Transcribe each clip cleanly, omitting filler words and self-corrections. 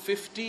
50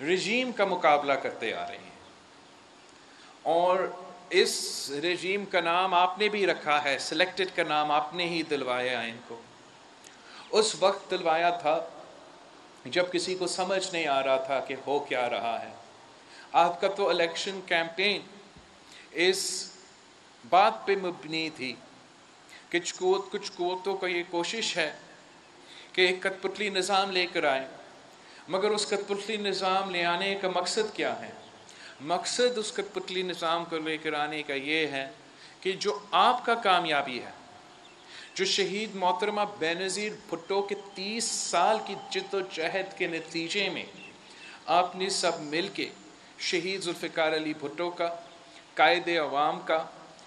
رجیم کا مقابلہ کرتے آ رہے ہیں، اور اس رجیم کا نام آپ نے بھی رکھا ہے، سلیکٹڈ کا نام آپ نے ہی دلوایا ان کو۔ اس وقت دلوایا تھا جب کسی کو سمجھ نہیں آ رہا تھا کہ ہو کیا رہا ہے۔ آپ کا تو الیکشن کیمپین اس بات پہ مبنی تھی کہ کچھ قوتوں کا یہ کوشش ہے کہ ایک کٹپتلی نظام لے کر آئے، مگر اس کٹپتلی نظام لے آنے کا مقصد کیا ہے؟ مقصد اس کٹپتلی نظام کو لے کر آنے کا یہ ہے کہ جو آپ کا کامیابی ہے، جو شہید محترمہ بینظیر بھٹو کے 30 سال کی جد و جہد کے نتیجے میں آپ نے سب مل کے شہید ذوالفقار علی بھٹو کا، قائد عوام کا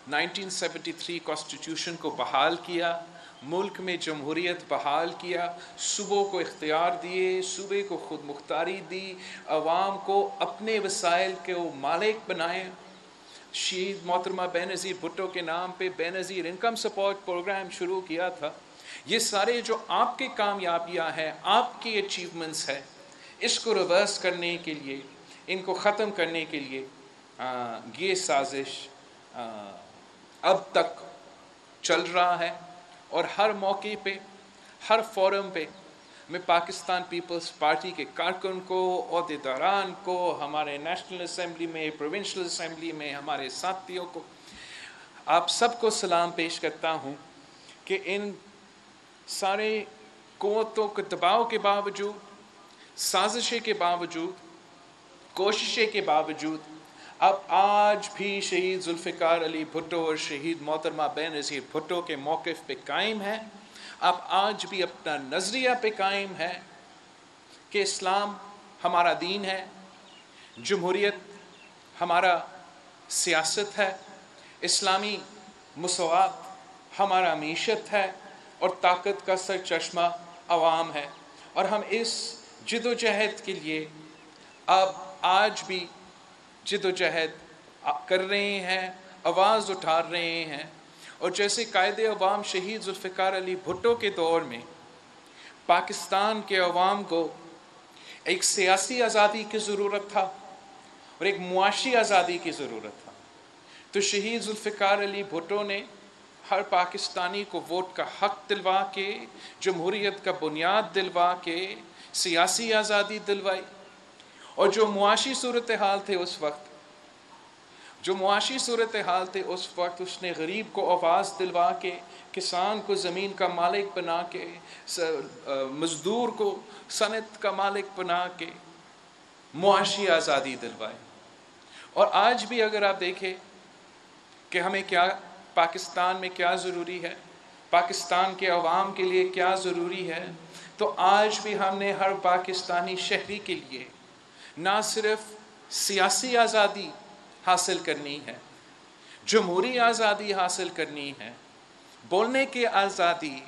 1973 کانسٹیٹیوشن کو بحال کیا، ملک میں جمہوریت بحال کیا، صوبوں کو اختیار دیے، صوبے کو خود مختاری دی، عوام کو اپنے وسائل کے مالک بنائے۔ شہید محترمہ بینظیر بھٹو کے نام پہ بینظیر انکم سپورٹ پروگرام شروع کیا تھا۔ یہ سارے جو آپ کی کامیابیاں ہیں، آپ کی اچیومنٹس ہیں، اس کو ریورس کرنے کے لیے، ان کو ختم کرنے کے لیے یہ سازش اب تک چل رہا ہے، اور ہر موقع پہ، ہر فورم پہ میں پاکستان پیپلز پارٹی کے کارکن کو، عہدیداران کو، ہمارے نیشنل اسمبلی میں، پروونشل اسمبلی میں ہمارے ساتھیوں کو، آپ سب کو سلام پیش کرتا ہوں کہ ان سارے قوتوں کے دباؤ کے باوجود، سازشیں کے باوجود، کوششیں کے باوجود، اب آج بھی شہید ذوالفقار علی بھٹو اور شہید محترمہ بینظیر بھٹو کے موقف پہ قائم ہے۔ اب آج بھی اپنا نظریہ پہ قائم ہے کہ اسلام ہمارا دین ہے، جمہوریت ہمارا سیاست ہے، اسلامی مساوات ہمارا معیشت ہے، اور طاقت کا سر چشمہ عوام ہے، اور ہم اس جد و جہد کے لیے اب آج بھی جد و جہد کر رہے ہیں، آواز اٹھا رہے ہیں۔ اور جیسے قائد عوام شہید ذوالفقار علی بھٹو کے دور میں پاکستان کے عوام کو ایک سیاسی آزادی کی ضرورت تھا اور ایک معاشی آزادی کی ضرورت تھا، تو شہید ذوالفقار علی بھٹو نے ہر پاکستانی کو ووٹ کا حق دلوا کے، جمہوریت کا بنیاد دلوا کے سیاسی آزادی دلوائی۔ اور جو معاشی صورتحال تھے اس وقت اس نے غریب کو آواز دلوا کے، کسان کو زمین کا مالک بنا کے، مزدور کو صنعت کا مالک بنا کے معاشی آزادی دلوائی۔ اور آج بھی اگر آپ دیکھیں کہ ہمیں کیا، پاکستان میں کیا ضروری ہے، پاکستان کے عوام کے لیے کیا ضروری ہے، تو آج بھی ہم نے ہر پاکستانی شہری کے لیے نہ صرف سیاسی آزادی حاصل کرنی ہے، جمہوری آزادی حاصل کرنی ہے، بولنے کی آزادی،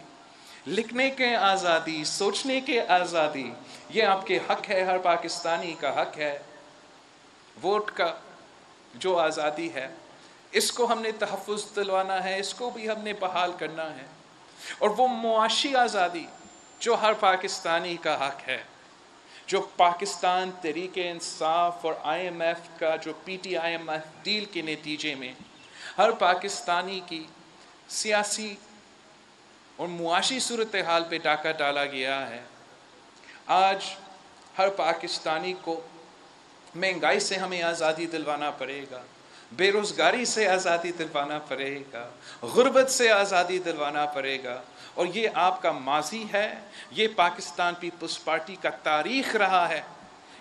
لکھنے کی آزادی، سوچنے کی آزادی، یہ آپ کے حق ہے، ہر پاکستانی کا حق ہے۔ ووٹ کا جو آزادی ہے، اس کو ہم نے تحفظ دلوانا ہے، اس کو بھی ہم نے بحال کرنا ہے۔ اور وہ معاشی آزادی جو ہر پاکستانی کا حق ہے، جو پاکستان تحریک انصاف اور آئی ایم ایف کا جو P T I M F deal کے نتیجے میں ہر پاکستانی کی سیاسی اور معاشی صورتحال پہ ڈاکہ ڈالا گیا ہے۔ آج ہر پاکستانی کو مہنگائی سے ہمیں آزادی دلوانا پڑے گا، بے روزگاری سے آزادی دلوانا پڑے گا، غربت سے آزادی دلوانا پڑے گا۔ اور یہ آپ کا ماضی ہے، یہ پاکستان پیپلز پارٹی کا تاریخ رہا ہے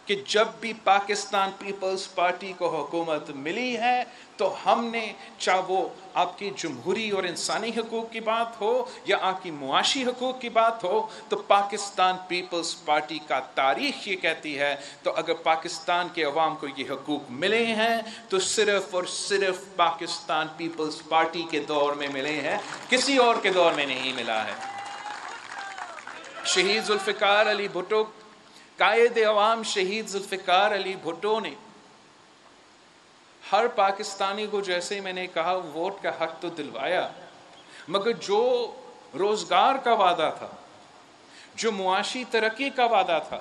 کہ جب بھی پاکستان پیپلز پارٹی کو حکومت ملی ہے تو ہم نے، چاہے وہ آپ کی جمہوری اور انسانی حقوق کی بات ہو یا آپ کی معاشی حقوق کی بات ہو، تو پاکستان پیپلز پارٹی کا تاریخ یہ کہتی ہے، تو اگر پاکستان کے عوام کو یہ حقوق ملے ہیں تو صرف اور صرف پاکستان پیپلز پارٹی کے دور میں ملے ہیں، کسی اور کے دور میں نہیں ملا ہے۔ شہید ذوالفقار علی بھٹو، قائد عوام شہید ذوالفقار علی بھٹو نے ہر پاکستانی کو، جیسے میں نے کہا، ووٹ کا حق تو دلوایا، مگر جو روزگار کا وعدہ تھا، جو معاشی ترقی کا وعدہ تھا،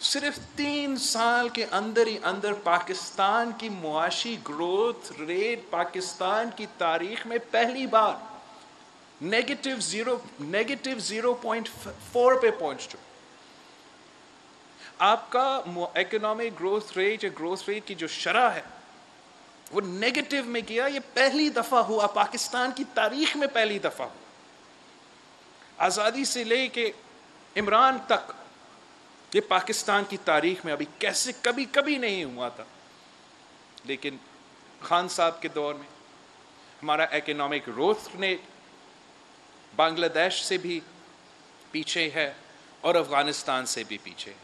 صرف 3 سال کے اندر ہی اندر پاکستان کی معاشی گروتھ ریٹ پاکستان کی تاریخ میں پہلی بار نیگیٹو 0.4 پہ پہنچ چکا. آپ کا اکنامک گروتھ ریٹ یا گروتھ ریٹ کی جو شرح ہے وہ نیگیٹو میں گیا. یہ پہلی دفعہ ہوا پاکستان کی تاریخ میں، پہلی دفعہ ہوا. آزادی سے لے کے عمران تک یہ پاکستان کی تاریخ میں ابھی کیسے کبھی نہیں ہوا تھا. لیکن خان صاحب کے دور میں ہمارا اکنامک گروتھ ریٹ بنگلہ دیش سے بھی پیچھے ہے اور افغانستان سے بھی پیچھے ہے.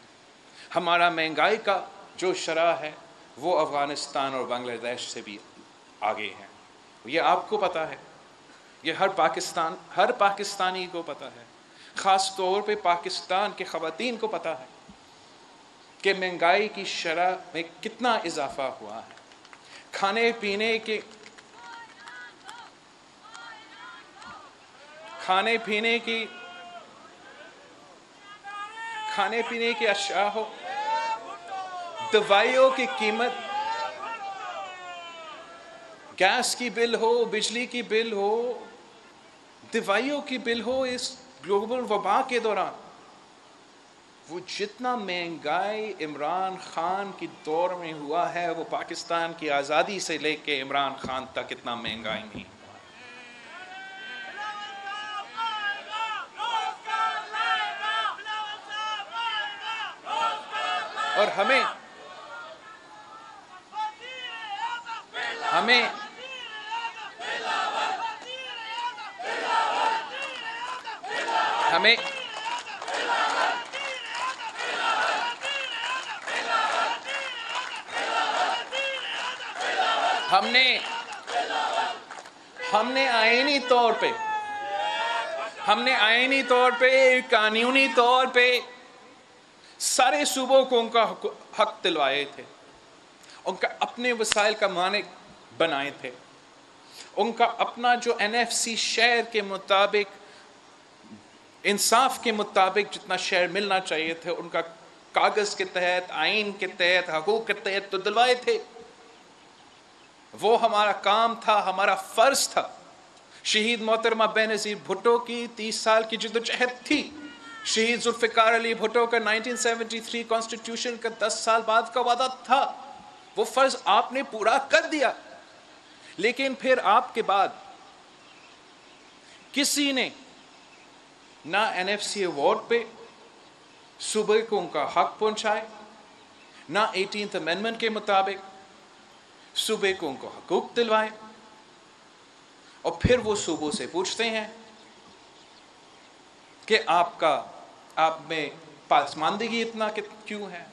ہمارا مہنگائی کا جو شرح ہے وہ افغانستان اور بنگلہ دیش سے بھی آگے ہے. یہ آپ کو پتہ ہے، یہ ہر پاکستانی کو پتہ ہے، خاص طور پہ پاکستان کے خواتین کو پتہ ہے کہ مہنگائی کی شرح میں کتنا اضافہ ہوا ہے. کھانے پینے کی اشیاء ہو، دوائیوں کی قیمت، گیس کی بل ہو، بجلی کی بل ہو، دوائیوں کی بل ہو، اس گلوبل وبا کے دوران وہ جتنا مہنگائی عمران خان کی دور میں ہوا ہے وہ پاکستان کی آزادی سے لے کے عمران خان تک اتنا مہنگائی نہیں ہوا. اور ہمیں ہم نے آئینی طور پہ قانونی طور پہ سارے صوبوں کو ان کا حق دلوائے تھے، ان کا اپنے وسائل کا مالک بنائے تھے. ان کا اپنا جو NFC شیئر کے مطابق، انصاف کے مطابق جتنا شیئر ملنا چاہیے تھے ان کا کاغذ کے تحت، آئین کے تحت، حقوق کے تحت تو دلوائے تھے. وہ ہمارا کام تھا، ہمارا فرض تھا. شہید محترمہ بینظیر بھٹو کی 30 سال کی جدوجہد تھی. شہید ذوالفقار علی بھٹو کا 1973 کانسٹیٹیوشن کا 10 سال بعد کا وعدہ تھا. وہ فرض آپ نے پورا کر دیا. لیکن پھر آپ کے بعد کسی نے نہ NFC ایوارڈ پہ صوبے کو ان کا حق پہنچائے، نہ 18th امینڈمنٹ کے مطابق صوبے کو ان کو حقوق دلوائے. اور پھر وہ صوبوں سے پوچھتے ہیں کہ آپ میں پسماندگی اتنا کیوں ہے،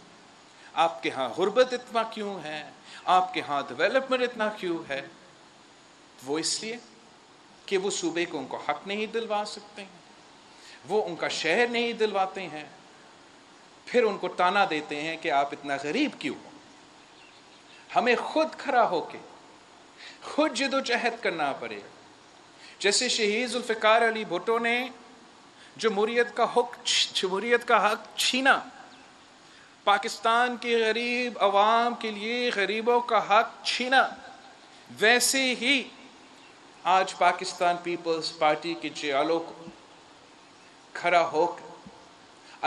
آپ کے ہاں غربت اتنا کیوں ہے، آپ کے ہاں ڈیولپمنٹ اتنا کیوں ہے. وہ اس لیے کہ وہ صوبے کو ان کو حق نہیں دلوا سکتے ہیں، وہ ان کا شہر نہیں دلواتے ہیں. پھر ان کو تانا دیتے ہیں کہ آپ اتنا غریب کیوں ہو. ہمیں خود کھڑا ہو کے خود جدوجہد کرنا پڑے. جیسے شہید ذوالفقار علی بھٹو نے جمہوریت کا حق چھینا، پاکستان کے غریب عوام کے لیے غریبوں کا حق چھینا، ویسے ہی آج پاکستان پیپلز پارٹی کے جیالوں کو کھڑا ہو کر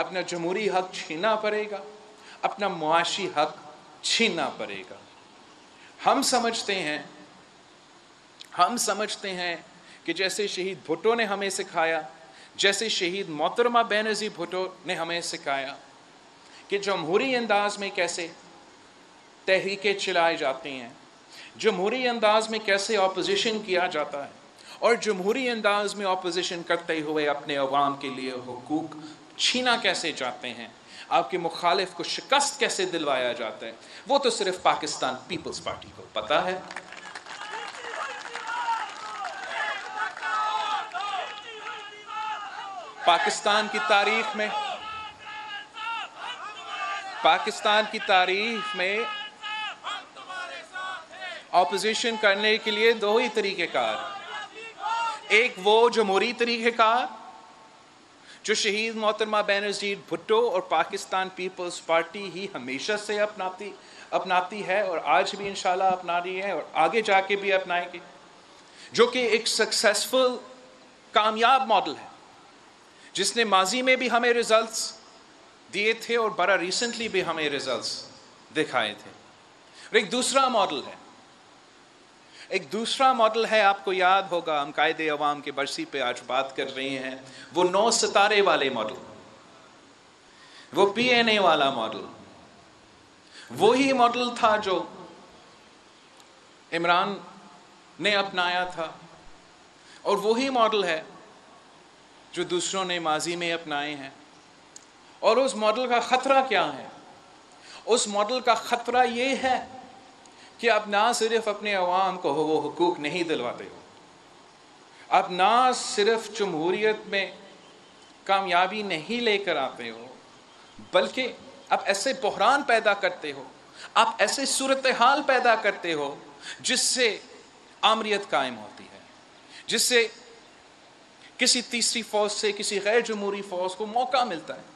اپنا جمہوری حق چھیننا پڑے گا، اپنا معاشی حق چھیننا پڑے گا. ہم سمجھتے ہیں کہ جیسے شہید بھٹو نے ہمیں سکھایا، جیسے شہید محترمہ بینظیر بھٹو نے ہمیں سکھایا کہ جمہوری انداز میں کیسے تحریکیں چلائی جاتی ہیں، جمہوری انداز میں کیسے اپوزیشن کیا جاتا ہے، اور جمہوری انداز میں اپوزیشن کرتے ہوئے اپنے عوام کے لیے حقوق چھینا کیسے جاتے ہیں، آپ کے مخالف کو شکست کیسے دلوایا جاتا ہے، وہ تو صرف پاکستان پیپلز پارٹی کو پتہ ہے. پاکستان کی تاریخ میں اپوزیشن کرنے کے لیے 2 ہی طریقہ کار. ایک وہ جمہوری طریقہ کار جو شہید محترمہ بینظیر بھٹو اور پاکستان پیپلز پارٹی ہی ہمیشہ سے اپناتی ہے اور آج بھی انشاءاللہ اپنا رہی ہے اور آگے جا کے بھی اپنائے گی، جو کہ ایک سکسیسفل کامیاب ماڈل ہے، جس نے ماضی میں بھی ہمیں ریزلٹس دیے تھے اور بڑا ریسنٹلی بھی ہمیں ریزلٹس دکھائے تھے۔ اور ایک دوسرا ماڈل ہے، آپ کو یاد ہوگا، ہم قائد عوام کے برسی پہ آج بات کر رہے ہیں، وہ 9 ستارے والے ماڈل، وہ پی این اے والا ماڈل، وہی ماڈل تھا جو عمران نے اپنایا تھا، اور وہی ماڈل ہے جو دوسروں نے ماضی میں اپنائے ہیں۔ اور اس ماڈل کا خطرہ کیا ہے؟ اس ماڈل کا خطرہ یہ ہے کہ آپ نہ صرف اپنے عوام کو وہ حقوق نہیں دلواتے ہو، آپ نہ صرف جمہوریت میں کامیابی نہیں لے کر آتے ہو، بلکہ آپ ایسے بحران پیدا کرتے ہو، آپ ایسے صورتحال پیدا کرتے ہو جس سے آمریت قائم ہوتی ہے، جس سے کسی تیسری فورس سے، کسی غیر جمہوری فورس کو موقع ملتا ہے،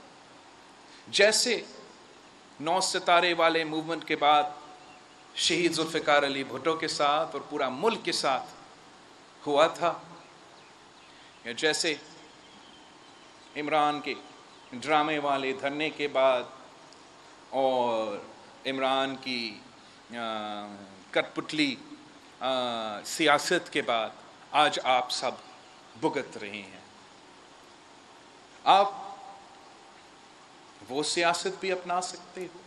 جیسے 9 ستارے والے موومنٹ کے بعد شہید ذوالفقار علی بھٹو کے ساتھ اور پورا ملک کے ساتھ ہوا تھا، یا جیسے عمران کے ڈرامے والے دھرنے کے بعد اور عمران کی کٹ پتلی سیاست کے بعد آج آپ سب بھگت رہے ہیں۔ آپ وہ سیاست بھی اپنا سکتے ہو،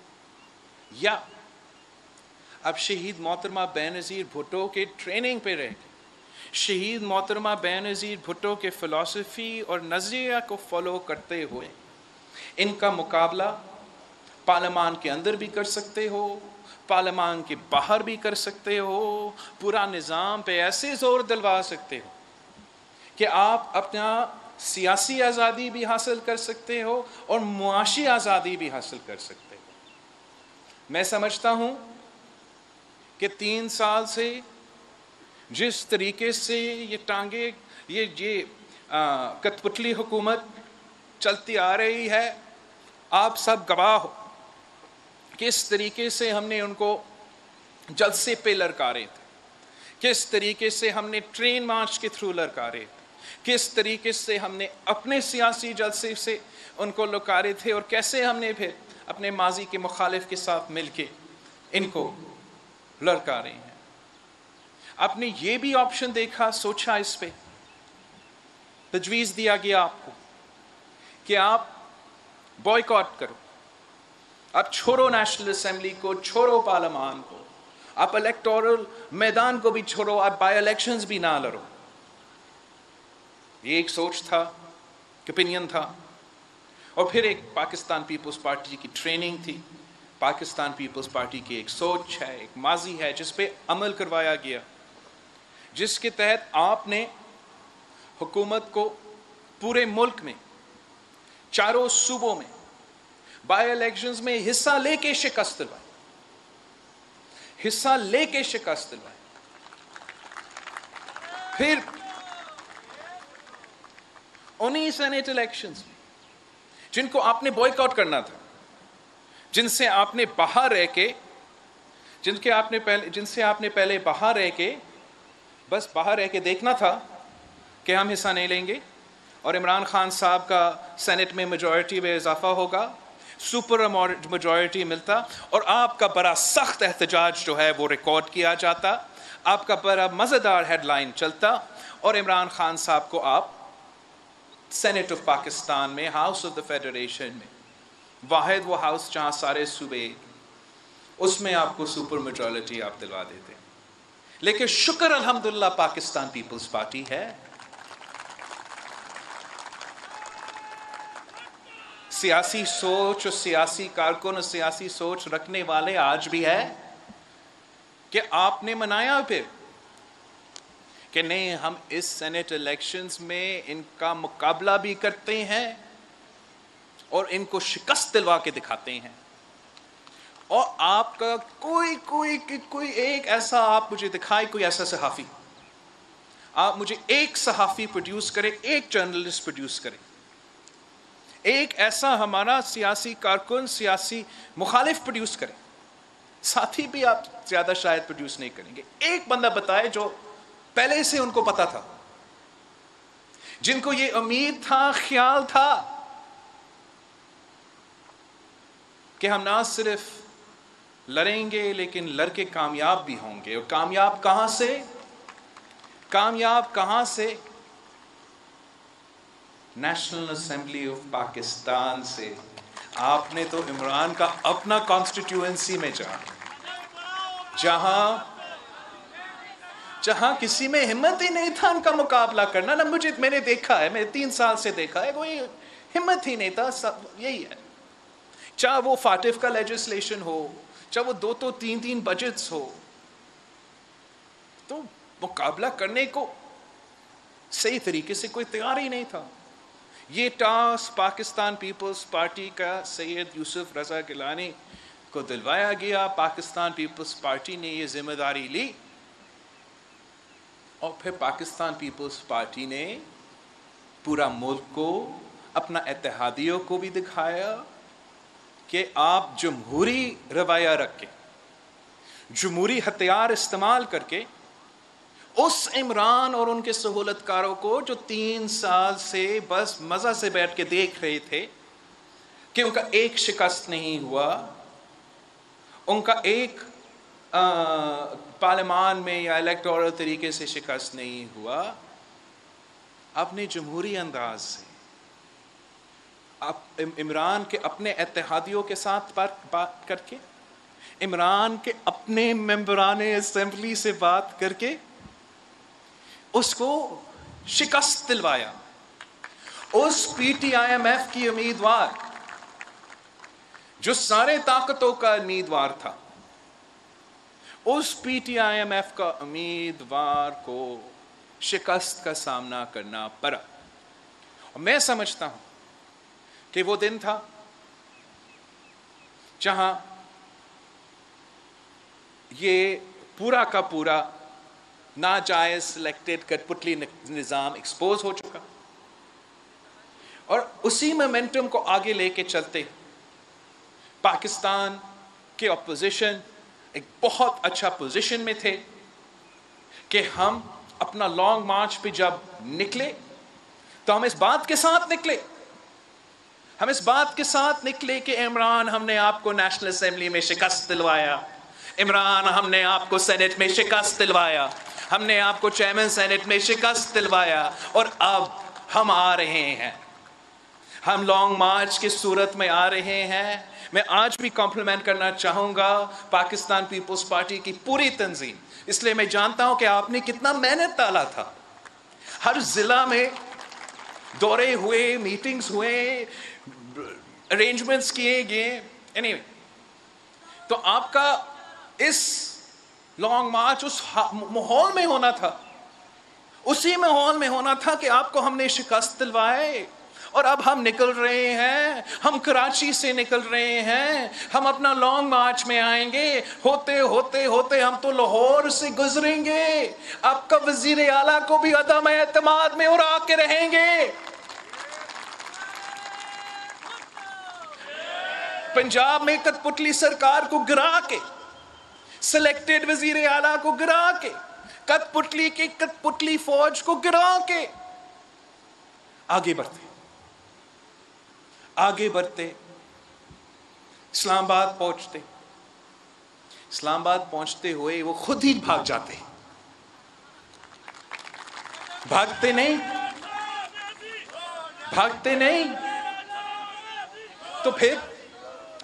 یا اب شہید محترمہ بینظیر بھٹو کے ٹریننگ پہ رہ کے شہید محترمہ بینظیر بھٹو کے فلسفی اور نظریہ کو فالو کرتے ہوئے ان کا مقابلہ پارلیمان کے اندر بھی کر سکتے ہو، پارلیمان کے باہر بھی کر سکتے ہو، پورا نظام پہ ایسے زور دلوا سکتے ہو کہ آپ اپنا سیاسی آزادی بھی حاصل کر سکتے ہو اور معاشی آزادی بھی حاصل کر سکتے ہو۔ میں سمجھتا ہوں کہ 3 سال سے جس طریقے سے یہ کٹ پتلی حکومت چلتی آ رہی ہے، آپ سب گواہ ہو کس طریقے سے ہم نے ان کو جلسے پہ للکارے تھے، کس طریقے سے ہم نے ٹرین مارچ کے تھرو للکارے تھے، کس طریقے سے ہم نے اپنے سیاسی جلسے سے ان کو للکارے تھے، اور کیسے ہم نے پھر اپنے ماضی کے مخالف کے ساتھ مل کے ان کو للکارے ہیں۔ آپ نے یہ بھی آپشن دیکھا، سوچا، اس پہ تجویز دیا گیا آپ کو کہ آپ بائیکاٹ کرو، آپ چھوڑو نیشنل اسمبلی کو، چھوڑو پارلیمان کو، آپ الیکٹورل میدان کو بھی چھوڑو، آپ بائی الیکشنز بھی نہ لڑو۔ یہ ایک سوچ تھا، اوپینین تھا، اور پھر ایک پاکستان پیپلز پارٹی کی ٹریننگ تھی، پاکستان پیپلز پارٹی کی ایک سوچ ہے، ایک ماضی ہے جس پہ عمل کروایا گیا، جس کے تحت آپ نے حکومت کو پورے ملک میں 4 صوبوں میں بائی الیکشنز میں حصہ لے کے شکست دلوائی، پھر انہی سینیٹ الیکشنز میں جن کو آپ نے بائیکاٹ کرنا تھا، جن سے آپ نے باہر رہ کے باہر رہ کے بس باہر رہ کے دیکھنا تھا کہ ہم حصہ نہیں لیں گے، اور عمران خان صاحب کا سینٹ میں میجورٹی میں اضافہ ہوگا، سپر میجورٹی ملتا، اور آپ کا بڑا سخت احتجاج جو ہے وہ ریکارڈ کیا جاتا، آپ کا بڑا مزیدار ہیڈ لائن چلتا، اور عمران خان صاحب کو آپ سینٹ آف پاکستان میں، ہاؤس آف دا فیڈریشن میں، واحد وہ ہاؤس جہاں سارے صوبے، اس میں آپ کو سپر میجورٹی آپ دلوا دیتے۔ لیکن شکر الحمدللہ پاکستان پیپلز پارٹی ہے، سیاسی سوچ اور سیاسی کارکن اور سیاسی سوچ رکھنے والے آج بھی ہے کہ آپ نے منایا پھر کہ نہیں، ہم اس سینٹ الیکشنز میں ان کا مقابلہ بھی کرتے ہیں اور ان کو شکست دلوا کے دکھاتے ہیں، اور آپ کا کوئی ایک ایسا، آپ مجھے دکھائے کوئی ایسا صحافی، آپ مجھے ایک صحافی پروڈیوس کرے، ایک جرنلسٹ پروڈیوس کرے ایک ایسا ہمارا سیاسی کارکن، سیاسی مخالف پروڈیوس کرے، ساتھی بھی آپ زیادہ شاید پروڈیوس نہیں کریں گے. ایک بندہ بتائے جو پہلے سے ان کو پتا تھا، جن کو یہ امید تھا، خیال تھا کہ ہم نہ صرف لڑیں گے لیکن لڑ کے کامیاب بھی ہوں گے. اور کامیاب کہاں سے؟ کامیاب کہاں سے؟ نیشنل اسمبلی آف پاکستان سے. آپ نے تو عمران کا اپنا کانسٹیٹیوئنسی میں جہاں کسی میں ہمت ہی نہیں تھا ان کا مقابلہ کرنا. نہ میں نے دیکھا ہے، میں 3 سال سے دیکھا ہے، کوئی ہمت ہی نہیں تھا. سب یہی ہے، چاہے وہ فاٹف کا لیجسلیشن ہو، چاہے وہ 2 3 بجٹس ہو، تو مقابلہ کرنے کو صحیح طریقے سے کوئی تیار ہی نہیں تھا. یہ ٹاسک پاکستان پیپلز پارٹی کا سید یوسف رضا گیلانی کو دلوایا گیا. پاکستان پیپلز پارٹی نے یہ ذمہ داری لی، اور پھر پاکستان پیپلز پارٹی نے پورا ملک کو، اپنا اتحادیوں کو بھی دکھایا کہ آپ جمہوری رویہ رکھ کے، جمہوری ہتھیار استعمال کر کے اس عمران اور ان کے سہولت کاروں کو جو 3 سال سے بس مزہ سے بیٹھ کے دیکھ رہے تھے کہ ان کا ایک شکست نہیں ہوا، ان کا ایک پارلیمان میں یا الیکٹورل طریقے سے شکست نہیں ہوا، اپنے جمہوری انداز سے عمران کے اپنے اتحادیوں کے ساتھ بات کر کے، عمران کے اپنے ممبران اسمبلی سے بات کر کے اس کو شکست دلوایا. اس P T I M F کی امیدوار جو سارے طاقتوں کا امیدوار تھا، اس P T I M F کا امیدوار کو شکست کا سامنا کرنا پڑا. اور میں سمجھتا ہوں کہ وہ دن تھا جہاں یہ پورا کا پورا ناجائز سلیکٹڈ کٹ پتلی نظام ایکسپوز ہو چکا، اور اسی مومنٹم کو آگے لے کے چلتے پاکستان کے اپوزیشن ایک بہت اچھا پوزیشن میں تھے کہ ہم اپنا لانگ مارچ پہ جب نکلے تو ہم اس بات کے ساتھ نکلے کہ عمران ہم نے آپ کو نیشنل اسمبلی میں شکست دلوایا، عمران ہم نے آپ کو سینٹ میں شکست دلوایا، ہم نے آپ کو چیئرمین سینٹ میں شکست دلوایا، اور اب ہم آ رہے ہیں، ہم لانگ مارچ کی صورت میں آ رہے ہیں. میں آج بھی کمپلیمنٹ کرنا چاہوں گا پاکستان پیپلز پارٹی کی پوری تنظیم، اس لیے میں جانتا ہوں کہ آپ نے کتنا محنت ڈالا تھا. ہر ضلع میں دورے ہوئے، میٹنگز ہوئے، ارینجمنٹس کیے گئے. anyway، تو آپ کا اس لانگ مارچ اس ماحول میں ہونا تھا، اسی ماحول میں ہونا تھا کہ آپ کو ہم نے شکست دلوائے. اور اب ہم نکل رہے ہیں، ہم کراچی سے نکل رہے ہیں، ہم اپنا لانگ مارچ میں آئیں گے، ہوتے ہوتے ہوتے ہم تو لاہور سے گزریں گے. آپ کا وزیر اعلیٰ کو بھی عدم اعتماد میں اڑا کے رہیں گے، پنجاب میں کٹ پتلی سرکار کو گرا کے، سلیکٹڈ وزیر اعلیٰ کو گرا کے، کٹ پتلی فوج کو گرا کے آگے بڑھتے اسلام آباد پہنچتے ہوئے وہ خود ہی بھاگ جاتے، بھاگتے نہیں تو پھر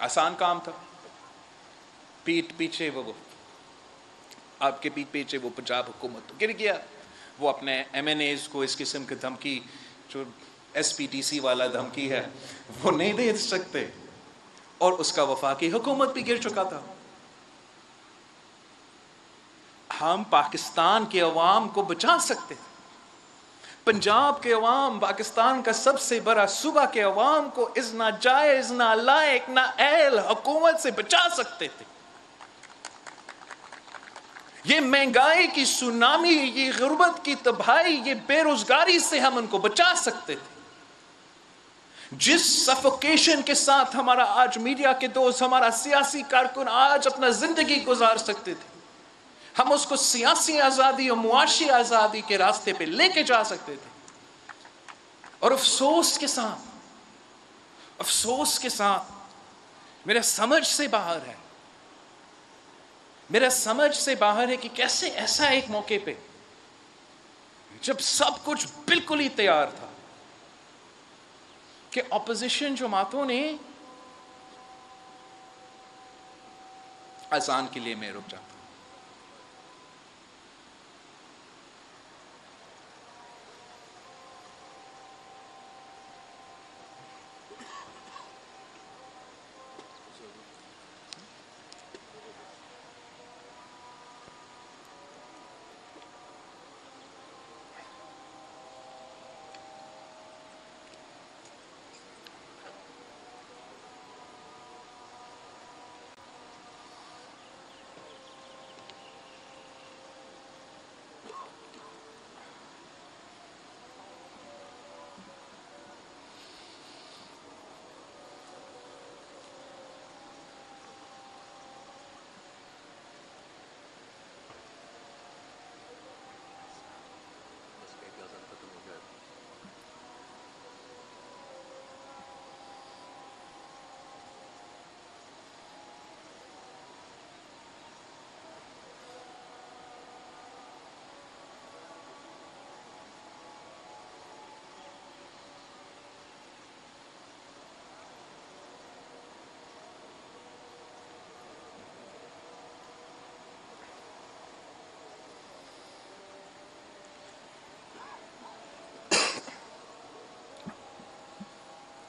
آسان کام تھا. پیچھے وہ آپ کے پیچھے وہ پنجاب حکومت گر گیا، وہ اپنے ایم این ایز کو اس قسم کی دھمکی، جو ایس پی ٹی سی والا دھمکی ہے، وہ نہیں دے سکتے، اور اس کا وفاقی حکومت بھی گر چکا تھا. ہم پاکستان کے عوام کو بچا سکتے تھے، پنجاب کے عوام، پاکستان کا سب سے بڑا صوبہ کے عوام کو اس ناجائز، نالائق، نااہل حکومت سے بچا سکتے تھے. یہ مہنگائی کی سونامی، یہ غربت کی تباہی، یہ بے روزگاری سے ہم ان کو بچا سکتے تھے. جس سفوکیشن کے ساتھ ہمارا آج میڈیا کے دوست، ہمارا سیاسی کارکن آج اپنا زندگی گزار سکتے تھے، ہم اس کو سیاسی آزادی اور معاشی آزادی کے راستے پہ لے کے جا سکتے تھے، اور افسوس کے ساتھ میرا سمجھ سے باہر ہے، میرا سمجھ سے باہر ہے کہ کیسے ایسا ایک موقع پہ جب سب کچھ بالکل ہی تیار تھا کہ اپوزیشن جماعتوں نے اذان کے لیے میں رک جاتا ہوں.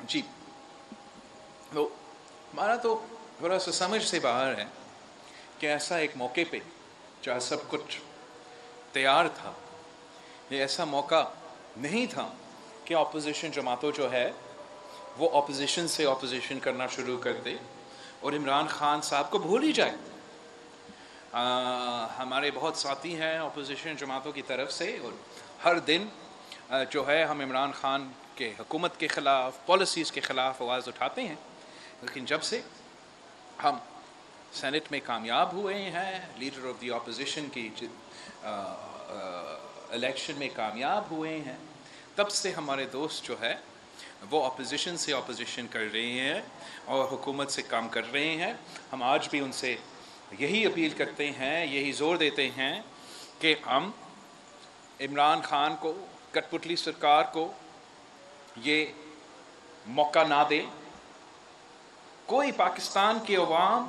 جی، تو ہمارا تو تھوڑا سا سمجھ سے باہر ہے کہ ایسا ایک موقع پہ جہاں سب کچھ تیار تھا، یہ ایسا موقع نہیں تھا کہ اپوزیشن جماعتوں جو ہے وہ اپوزیشن سے اپوزیشن کرنا شروع کر دے اور عمران خان صاحب کو بھول ہی جائے. ہمارے بہت ساتھی ہیں اپوزیشن جماعتوں کی طرف سے، اور ہر دن جو ہے ہم عمران خان کے حکومت کے خلاف، پالیسیز کے خلاف آواز اٹھاتے ہیں. لیکن جب سے ہم سینٹ میں کامیاب ہوئے ہیں، لیڈر آف دی اپوزیشن کی الیکشن میں کامیاب ہوئے ہیں، تب سے ہمارے دوست جو ہے وہ اپوزیشن سے اپوزیشن کر رہے ہیں اور حکومت سے کام کر رہے ہیں. ہم آج بھی ان سے یہی اپیل کرتے ہیں، یہی زور دیتے ہیں کہ ہم عمران خان کو، کٹ پتلی سرکار کو یہ موقع نہ دیں. کوئی پاکستان کی عوام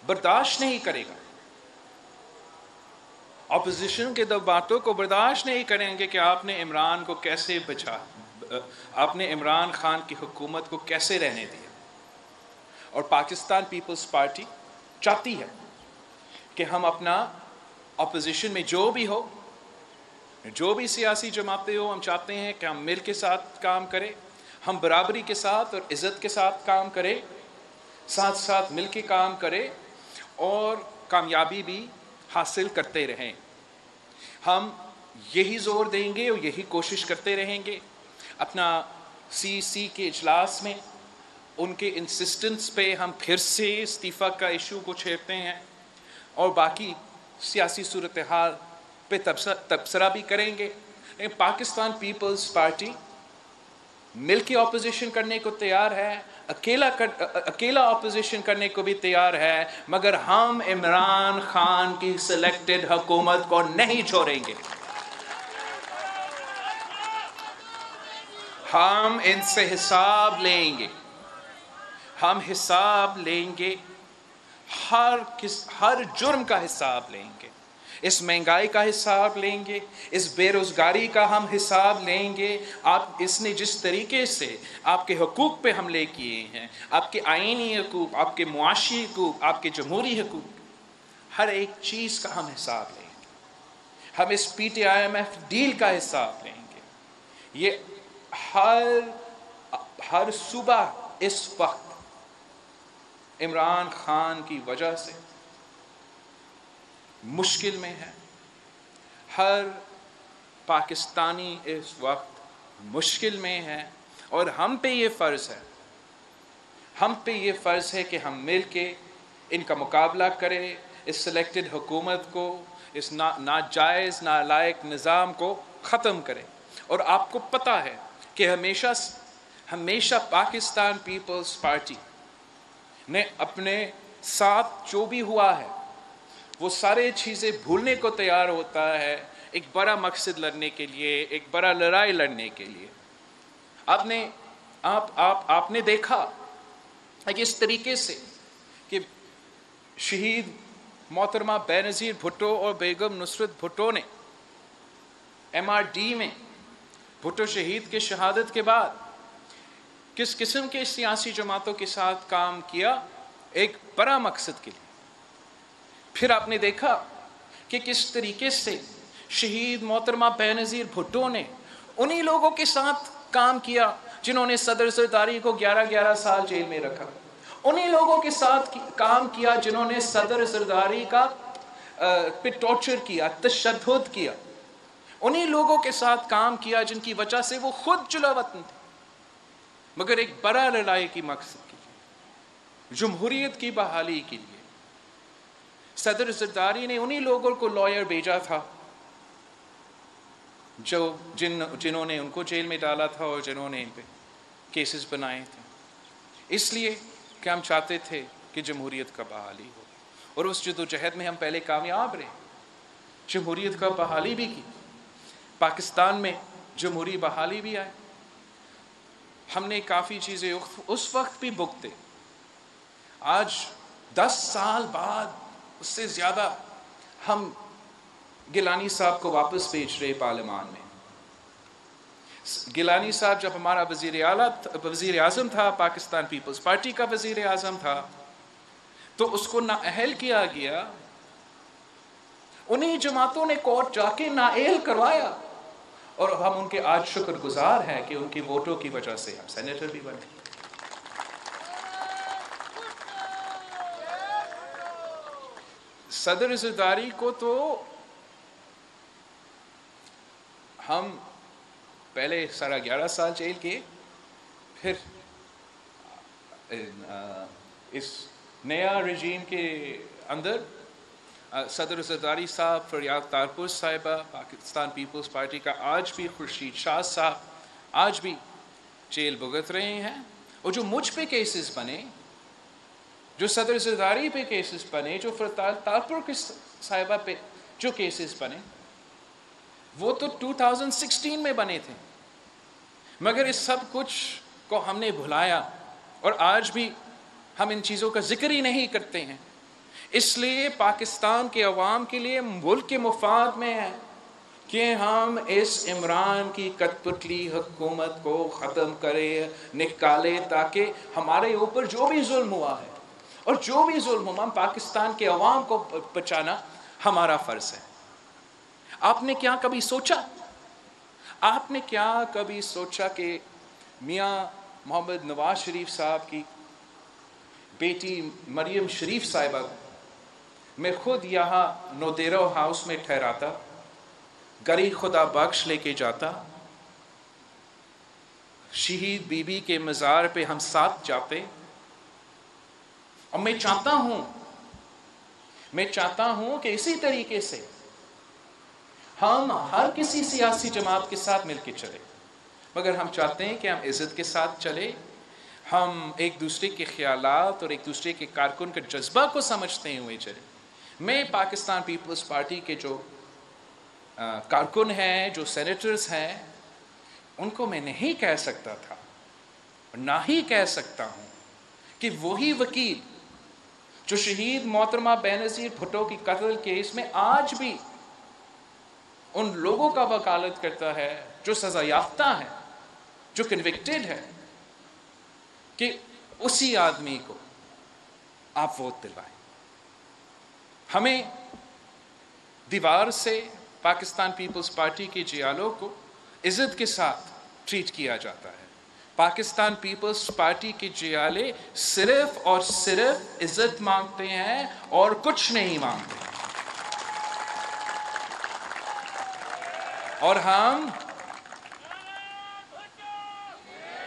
برداشت نہیں کرے گا، اپوزیشن کے باتوں کو برداشت نہیں کریں گے کہ آپ نے عمران کو کیسے آپ نے عمران خان کی حکومت کو کیسے رہنے دیا. اور پاکستان پیپلز پارٹی چاہتی ہے کہ ہم اپنا اپوزیشن میں جو بھی ہو، جو بھی سیاسی جماعتیں ہو، ہم چاہتے ہیں کہ ہم مل کے ساتھ کام کریں، ہم برابری کے ساتھ اور عزت کے ساتھ کام کریں، ساتھ ساتھ مل کے کام کریں اور کامیابی بھی حاصل کرتے رہیں. ہم یہی زور دیں گے اور یہی کوشش کرتے رہیں گے. اپنا سی کے اجلاس میں ان کے انسسٹنس پہ ہم پھر سے استعفیٰ کا ایشو کو چھیڑتے ہیں اور باقی سیاسی صورتحال پہ تبصرہ بھی کریں گے. لیکن پاکستان پیپلز پارٹی مل کے اپوزیشن کرنے کو تیار ہے، اکیلا اپوزیشن کرنے کو بھی تیار ہے، مگر ہم عمران خان کی سلیکٹڈ حکومت کو نہیں چھوڑیں گے. ہم ان سے حساب لیں گے، ہم حساب لیں گے، ہر جرم کا حساب لیں گے، اس مہنگائی کا حساب لیں گے، اس بے روزگاری کا ہم حساب لیں گے. اس نے جس طریقے سے آپ کے حقوق پہ حملے کیے ہیں، آپ کے آئینی حقوق، آپ کے معاشی حقوق، آپ کے جمہوری حقوق، ہر ایک چیز کا ہم حساب لیں گے. ہم اس PTIMF ڈیل کا حساب لیں گے. یہ ہر صوبہ اس وقت عمران خان کی وجہ سے مشکل میں ہے، ہر پاکستانی اس وقت مشکل میں ہے. اور ہم پہ یہ فرض ہے، ہم پہ یہ فرض ہے کہ ہم مل کے ان کا مقابلہ کریں، اس سلیکٹڈ حکومت کو، اس ناجائز نالائق نظام کو ختم کریں۔ اور آپ کو پتہ ہے کہ ہمیشہ پاکستان پیپلز پارٹی نے اپنے ساتھ جو بھی ہوا ہے وہ سارے چیزیں بھولنے کو تیار ہوتا ہے ایک بڑا مقصد لڑنے کے لیے، ایک بڑا لڑائی لڑنے کے لیے۔ آپ نے دیکھا کہ اس طریقے سے کہ شہید محترمہ بینظیر بھٹو اور بیگم نصرت بھٹو نے MRD میں بھٹو شہید کے شہادت کے بعد کس قسم کے سیاسی جماعتوں کے ساتھ کام کیا ایک بڑا مقصد کے لیے۔ پھر آپ نے دیکھا کہ کس طریقے سے شہید محترمہ بینظیر بھٹو نے انہی لوگوں کے ساتھ کام کیا جنہوں نے صدر زرداری کو 11 سال جیل میں رکھا، انہی لوگوں کے ساتھ کام کیا جنہوں نے صدر زرداری کا پہ ٹارچر کیا، تشدد کیا، انہی لوگوں کے ساتھ کام کیا جن کی وجہ سے وہ خود جلا وطن تھے، مگر ایک بڑا لڑائی کی مقصد کے لیے، جمہوریت کی بحالی کے لیے۔ صدر زرداری نے انہی لوگوں کو لائر بھیجا تھا جنہوں نے ان کو جیل میں ڈالا تھا اور جنہوں نے ان پہ کیسز بنائے تھے، اس لیے کہ ہم چاہتے تھے کہ جمہوریت کا بحالی ہو، اور اس جدوجہد میں ہم پہلے کامیاب رہے، جمہوریت کا بحالی بھی کی، پاکستان میں جمہوری بحالی بھی آئے۔ ہم نے کافی چیزیں اس وقت بھی بھگتے، آج 10 سال بعد اس سے زیادہ ہم گیلانی صاحب کو واپس بھیج رہے پارلیمان میں۔ گیلانی صاحب جب ہمارا وزیر اعظم تھا، پاکستان پیپلز پارٹی کا وزیر اعظم تھا، تو اس کو نااہل کیا گیا، انہی جماعتوں نے کورٹ جا کے نااہل کروایا، اور ہم ان کے آج شکر گزار ہیں کہ ان کی ووٹوں کی وجہ سے ہم سینیٹر بھی بنے۔ صدر زرداری کو تو ہم پہلے 11.5 سال جیل کے، پھر اس نیا رجیم کے اندر صدر زرداری صاحب، فریاد تارپور صاحبہ، پاکستان پیپلز پارٹی کا آج بھی خورشید شاہ صاحب آج بھی جیل بھگت رہے ہیں، اور جو مجھ پہ کیسز بنے، جو صدر زرداری پہ کیسز بنے، جو فریاد تارپور صاحبہ پہ جو کیسز بنے، وہ تو 2016 میں بنے تھے، مگر اس سب کچھ کو ہم نے بھلایا، اور آج بھی ہم ان چیزوں کا ذکر ہی نہیں کرتے ہیں۔ اس لیے پاکستان کے عوام کے لیے ملک کے مفاد میں ہے کہ ہم اس عمران کی کٹ پتلی حکومت کو ختم کریں، نکالیں، تاکہ ہمارے اوپر جو بھی ظلم ہوا ہے اور جو بھی ظلم ہوا، ہم پاکستان کے عوام کو بچانا ہمارا فرض ہے۔ آپ نے کیا کبھی سوچا کہ میاں محمد نواز شریف صاحب کی بیٹی مریم شریف صاحبہ میں خود یہاں نودیرو ہاؤس میں ٹھہراتا، گری خدا بخش لے کے جاتا، شہید بی بی کے مزار پہ ہم ساتھ جاتے، اور میں چاہتا ہوں کہ اسی طریقے سے ہم ہر کسی سیاسی جماعت کے ساتھ مل کے چلیں، مگر ہم چاہتے ہیں کہ ہم عزت کے ساتھ چلیں، ہم ایک دوسرے کے خیالات اور ایک دوسرے کے کارکن کے جذبہ کو سمجھتے ہوئے چلیں۔ میں پاکستان پیپلز پارٹی کے جو کارکن ہیں، جو سینیٹرز ہیں، ان کو میں نہیں کہہ سکتا تھا، نہ ہی کہہ سکتا ہوں کہ وہی وکیل جو شہید محترمہ بینظیر بھٹو کی قتل کیس میں آج بھی ان لوگوں کا وکالت کرتا ہے جو سزا یافتہ ہے، جو کنوکٹڈ ہے، کہ اسی آدمی کو آپ ووٹ دلوائیں۔ ہمیں دیوار سے پاکستان پیپلز پارٹی کے جیالوں کو عزت کے ساتھ ٹریٹ کیا جاتا ہے۔ پاکستان پیپلز پارٹی کے جیالے صرف اور صرف عزت مانگتے ہیں اور کچھ نہیں مانگتے، اور